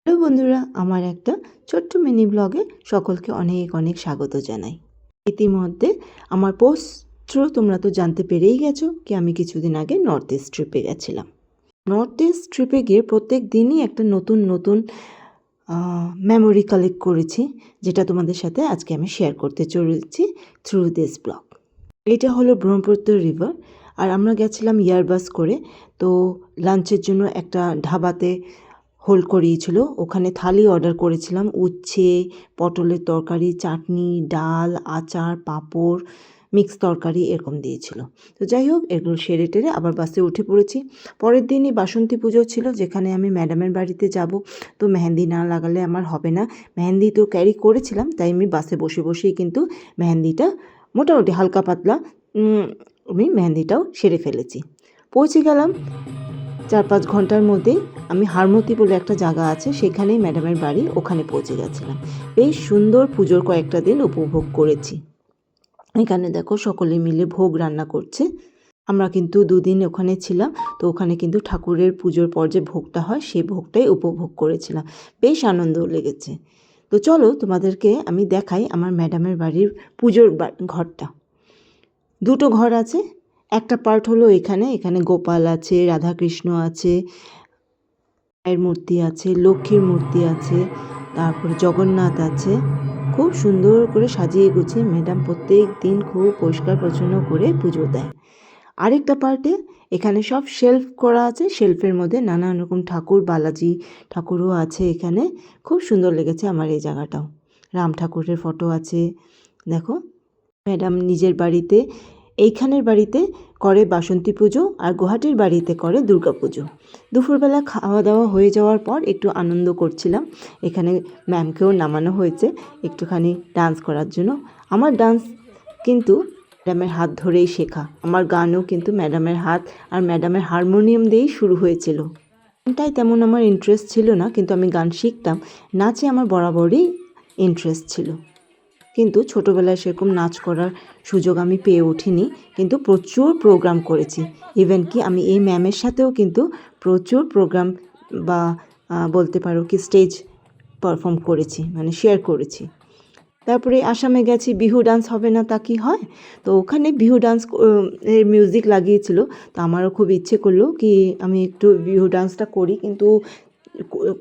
Hello বন্ধুরা, আমার একটা ছোট্ট মিনি ব্লগে সকলকে অনেক অনেক স্বাগত জানাই। ইতিমধ্যে আমার পোস্ট থ্রু তোমরা তো জানতে পেরেই গেছো কি আমি কিছুদিন আগে নর্থ ইস্ট ট্রিপে গেছিলাম। নর্থ ইস্ট ট্রিপে গিয়ে প্রত্যেক দিনই একটা নতুন নতুন মেমোরি কালেক্ট করেছি, যেটা তোমাদের সাথে আজকে আমি শেয়ার করতে চলেছি থ্রু দিস ব্লগ। এটা হলো ব্রহ্মপুত্র রিভার, আর আমরা গেছিলাম ইয়ারবাস করে। তো লাঞ্চের জন্য একটা ধাবাতে হোল্ড করিয়েছিল, ওখানে থালি অর্ডার করেছিলাম। উচ্ছে, পটলের তরকারি, চাটনি, ডাল, আচার, পাঁপড়, মিক্স তরকারি এরকম দিয়েছিল। তো যাই হোক, এগুলো সেরে টেরে আবার বাসে উঠে পড়েছি। পরের দিনই বাসন্তী পুজো ছিল, যেখানে আমি ম্যাডামের বাড়িতে যাব। তো মেহেন্দি না লাগালে আমার হবে না। মেহেন্দি তো ক্যারি করেছিলাম, তাই আমি বাসে বসে বসেই কিন্তু মেহেন্দিটা মোটামুটি হালকা পাতলা আমি মেহেন্দিটাও সেরে ফেলেছি। পৌঁছে গেলাম 4-5 ঘন্টার মধ্যেই। আমি হারমতি বলে একটা জায়গা আছে, সেখানেই ম্যাডামের বাড়ি, ওখানে পৌঁছে গেছিলাম। বেশ সুন্দর পুজোর কয়েকটা দিন উপভোগ করেছি। এখানে দেখো সকলে মিলে ভোগ রান্না করছে। আমরা কিন্তু 2 দিন ওখানে ছিলাম, তো ওখানে কিন্তু ঠাকুরের পুজোর পর যে ভোগটা হয় সেই ভোগটাই উপভোগ করেছিলাম। বেশ আনন্দ লেগেছে। তো চলো তোমাদেরকে আমি দেখাই আমার ম্যাডামের বাড়ির পুজোর ঘরটা। 2টো ঘর আছে। একটা পার্ট হলো এখানে গোপাল আছে, রাধাকৃষ্ণ আছে, মায়ের মূর্তি আছে, লক্ষ্মীর মূর্তি আছে, তারপরে জগন্নাথ আছে। খুব সুন্দর করে সাজিয়ে গুছিয়ে ম্যাডাম প্রত্যেক দিন খুব পরিষ্কার পরিচ্ছন্ন করে পুজো দেয়। আরেকটা পার্টে এখানে সব শেলফ করা আছে, শেলফের মধ্যে নানান রকম ঠাকুর, বালাজি ঠাকুরও আছে এখানে। খুব সুন্দর লেগেছে আমার এই জায়গাটাও। রাম ঠাকুরের ফটো আছে। দেখো, ম্যাডাম নিজের বাড়িতে, এইখানের বাড়িতে করে বাসন্তী পুজো, আর গুয়াহাটির বাড়িতে করে দুর্গা পুজো। দুপুরবেলা খাওয়া দাওয়া হয়ে যাওয়ার পর একটু আনন্দ করছিলাম। এখানে ম্যামকেও নামানো হয়েছে একটুখানি ডান্স করার জন্য। আমার ডান্স কিন্তু ম্যাডামের হাত ধরেই শেখা। আমার গানও কিন্তু ম্যাডামের হাত আর ম্যাডামের হারমোনিয়াম দিয়েই শুরু হয়েছিল। গানটাই তেমন আমার ইন্টারেস্ট ছিল না, কিন্তু আমি গান শিখতাম। নাচে আমার বরাবরই ইন্টারেস্ট ছিল, কিন্তু ছোটোবেলায় সেরকম নাচ করার সুযোগ আমি পেয়ে উঠিনি। কিন্তু প্রচুর প্রোগ্রাম করেছি। ইভেন কি আমি এই ম্যামের সাথেও কিন্তু প্রচুর প্রোগ্রাম বা বলতে পারো কি স্টেজ পারফর্ম করেছি, মানে শেয়ার করেছি। তারপরে আসামে গেছি, বিহু ডান্স হবে না তা কি হয়। তো ওখানে বিহু ডান্স এর মিউজিক লাগিয়েছিল। তো আমারও খুব ইচ্ছে করলো কি আমি একটু বিহু ডান্সটা করি, কিন্তু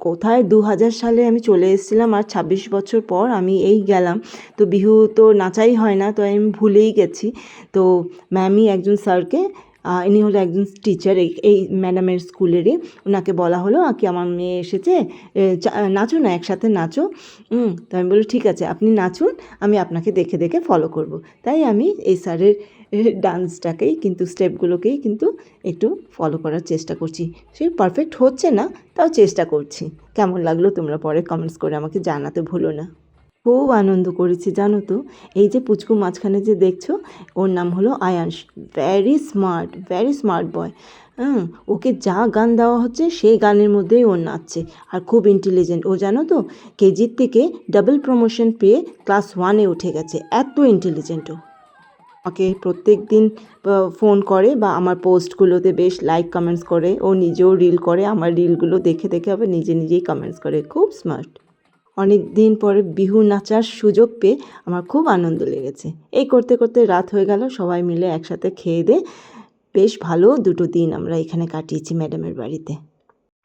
কোথায় 2000 সালে আমি চলে এসেছিলাম, আর 26 বছর পর আমি এই গেলাম। তো বিহু তো নাচাই হয় না, তো আমি ভুলেই গেছি। তো ম্যামই একজন স্যারকে, ইনি হলো একজন টিচার এই ম্যাডামের স্কুলেরই, ওনাকে বলা হলো কি আমার মেয়ে এসেছে, নাচো না, একসাথে নাচো। তো আমি বলি ঠিক আছে, আপনি নাচুন, আমি আপনাকে দেখে দেখে ফলো করব। তাই আমি এই স্যারের ডান্সটাকেই কিন্তু স্টেপগুলোকেই কিন্তু একটু ফলো করার চেষ্টা করছি। সে পারফেক্ট হচ্ছে না, তাও চেষ্টা করছি। কেমন লাগলো তোমরা পরে কমেন্টস করে আমাকে জানাতে ভুলো না। খুব আনন্দ করেছি জানো তো। এই যে পুচকু মাঝখানে যে দেখছো, ওর নাম হলো আয়াংশ। Very smart boy. ওকে যা গান দেওয়া হচ্ছে সেই গানের মধ্যেই ও নাচছে, আর খুব ইন্টেলিজেন্ট। ও জানো তো, কেজির থেকে ডাবল প্রমোশন পেয়ে ক্লাস 1-এ উঠে গেছে। এত ইন্টেলিজেন্ট ও। আমাকে প্রত্যেক দিন ফোন করে বা আমার পোস্টগুলোতে বেশ লাইক কমেন্টস করে। ও নিজেও রিল করে, আমার রিলগুলো দেখে দেখে আবার নিজেই কমেন্টস করে। খুব স্মার্ট। অনেক দিন পরে বিহু নাচার সুযোগ পেয়ে আমার খুব আনন্দ লেগেছে। এই করতে করতে রাত হয়ে গেল, সবাই মিলে একসাথে খেয়ে দিয়ে বেশ ভালো 2টো দিন আমরা এখানে কাটিয়েছি ম্যাডামের বাড়িতে।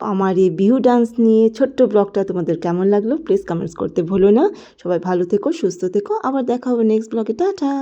আমার এই বিহু ডান্স নিয়ে ছোট্ট ব্লগটা তোমাদের কেমন লাগলো প্লিজ কমেন্টস করতে ভুলো না। সবাই ভালো থেকো, সুস্থ থেকো। আবার দেখা হবে নেক্সট ব্লগে। টাটা।